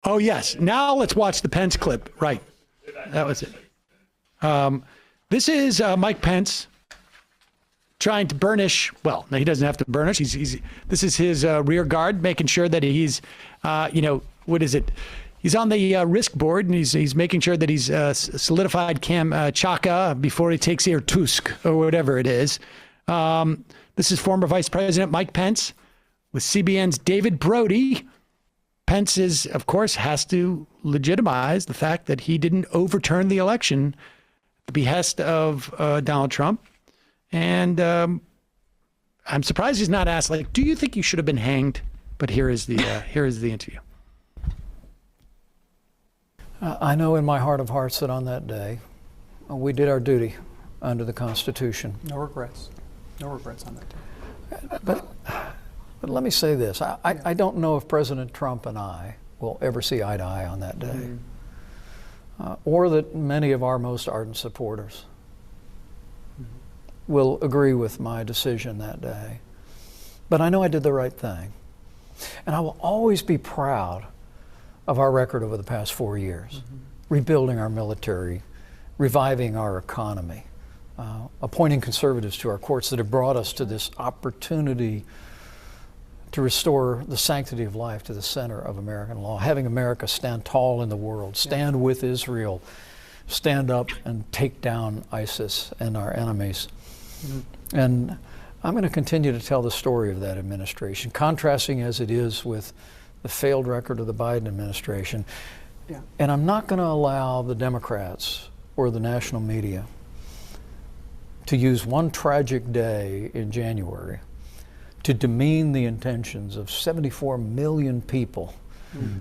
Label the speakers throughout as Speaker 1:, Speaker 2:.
Speaker 1: Oh, yes. Now let's watch the Pence clip. Right. That was it. This is Mike Pence trying to burnish. Well, no, he doesn't have to burnish. This is his rear guard, making sure that he's, what is it? He's on the risk board, and he's making sure that he's solidified Cam Chaka before he takes Irkutsk or whatever it is. This is former Vice President Mike Pence with CBN's David Brody. Pence is, of course, has to legitimize the fact that he didn't overturn the election at the behest of Donald Trump. And I'm surprised he's not asked, like, do you think you should have been hanged? But here is the interview.
Speaker 2: I know in my heart of hearts that on that day, we did our duty under the Constitution.
Speaker 3: No regrets. No regrets on that day.
Speaker 2: But let me say this. I don't know if President Trump and I will ever see eye to eye on that day, or that many of our most ardent supporters will agree with my decision that day. But I know I did the right thing. And I will always be proud of our record over the past 4 years, rebuilding our military, reviving our economy, appointing conservatives to our courts that have brought us to this opportunity to restore the sanctity of life to the center of American law, having America stand tall in the world, stand with Israel, stand up and take down ISIS and our enemies. And I'm going to continue to tell the story of that administration, contrasting as it is with the failed record of the Biden administration. And I'm not going to allow the Democrats or the national media to use one tragic day in January to demean the intentions of 74 million people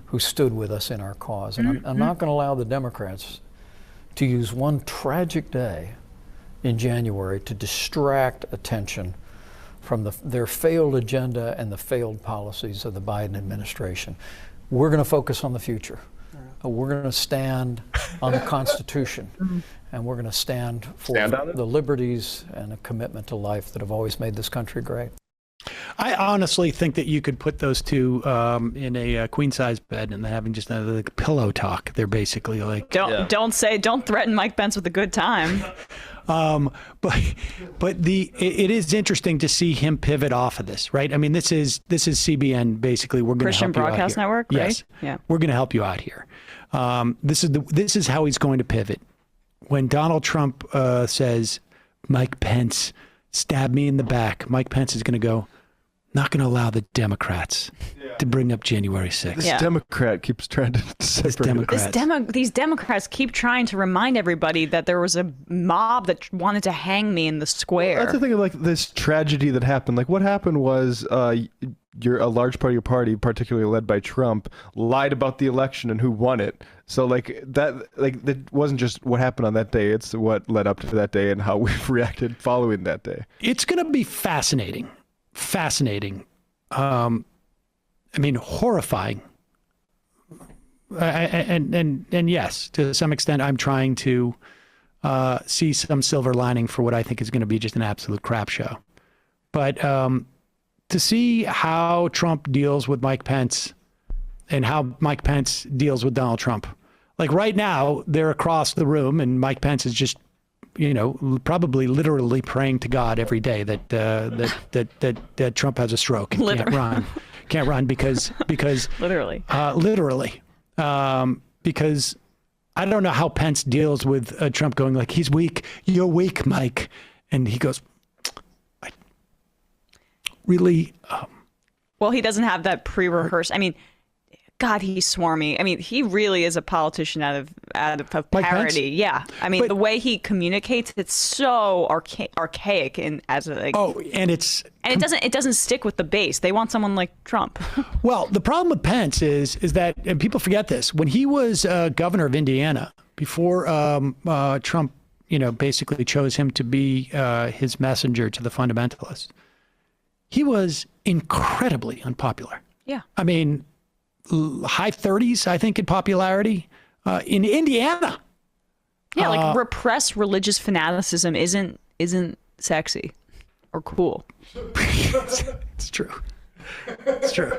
Speaker 2: who stood with us in our cause. And I'm not going to allow the Democrats to use one tragic day in January to distract attention from their failed agenda and the failed policies of the Biden administration. We're going to focus on the future. We're going to stand on the Constitution, and we're going to stand for the liberties and a commitment to life that have always made this country great.
Speaker 1: I honestly think that you could put those two in a queen-size bed and having just like pillow talk. They're basically like
Speaker 4: don't threaten Mike Pence with a good time.
Speaker 1: But it is interesting to see him pivot off of this, right? I mean, this is CBN basically. We're going to
Speaker 4: Christian Broadcast Network, right?
Speaker 1: Yes,
Speaker 4: yeah.
Speaker 1: We're going to help you out here. This is how he's going to pivot. When Donald Trump says, "Mike Pence, stab me in the back," Mike Pence is going to go, "Not going to allow the Democrats to bring up January 6th.
Speaker 5: This Democrat keeps trying to separate.
Speaker 4: These Democrats keep trying to remind everybody that there was a mob that wanted to hang me in the square.
Speaker 5: Well, that's the thing of like this tragedy that happened. Like what happened was a large part of your party, particularly led by Trump, lied about the election and who won it. So that wasn't just what happened on that day. It's what led up to that day and how we've reacted following that day.
Speaker 1: It's going to be fascinating. I mean, horrifying. And yes, to some extent, I'm trying to see some silver lining for what I think is going to be just an absolute crap show. But to see how Trump deals with Mike Pence and how Mike Pence deals with Donald Trump. Like right now, they're across the room and Mike Pence is just, probably literally praying to God every day that Trump has a stroke and can't run because
Speaker 4: literally,
Speaker 1: because I don't know how Pence deals with Trump going like, he's weak, you're weak, Mike, and he goes, really.
Speaker 4: Well, he doesn't have that pre-rehearsed. I mean, God, he's swarmy. I mean, he really is a politician out of parody. Yeah, I mean, the way he communicates, it's so archaic and it doesn't stick with the base. They want someone like Trump.
Speaker 1: Well, the problem with Pence is that, and people forget this, when he was governor of Indiana, before Trump, basically chose him to be his messenger to the fundamentalists, he was incredibly unpopular.
Speaker 4: Yeah,
Speaker 1: I mean, high 30s, I think, in popularity in Indiana.
Speaker 4: Yeah, like repressed religious fanaticism isn't sexy or cool.
Speaker 1: It's true. It's true.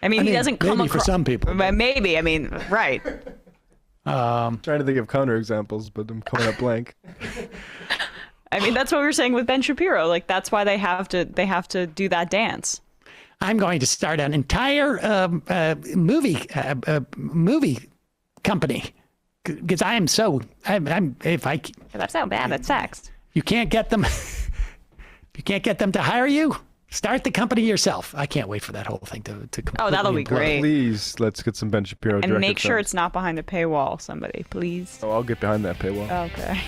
Speaker 4: I mean, he doesn't come
Speaker 1: maybe for
Speaker 4: across.
Speaker 1: some people.
Speaker 4: Maybe. I mean, right.
Speaker 5: Trying to think of counterexamples, but I'm coming up blank.
Speaker 4: I mean, that's what we were saying with Ben Shapiro. Like, that's why they have to do that dance.
Speaker 1: I'm going to start an entire movie company because I'm if I
Speaker 4: That's not bad. That's sex.
Speaker 1: you can't get them you can't get them to hire you. Start the company yourself. I can't wait for that whole thing to completely
Speaker 4: Oh, that'll be
Speaker 1: implode.
Speaker 4: great.
Speaker 5: Please, let's get some Ben Shapiro
Speaker 4: And
Speaker 5: directed
Speaker 4: make sure
Speaker 5: films.
Speaker 4: it's not behind the paywall, somebody, please.
Speaker 5: Oh, I'll get behind that paywall.
Speaker 4: Okay.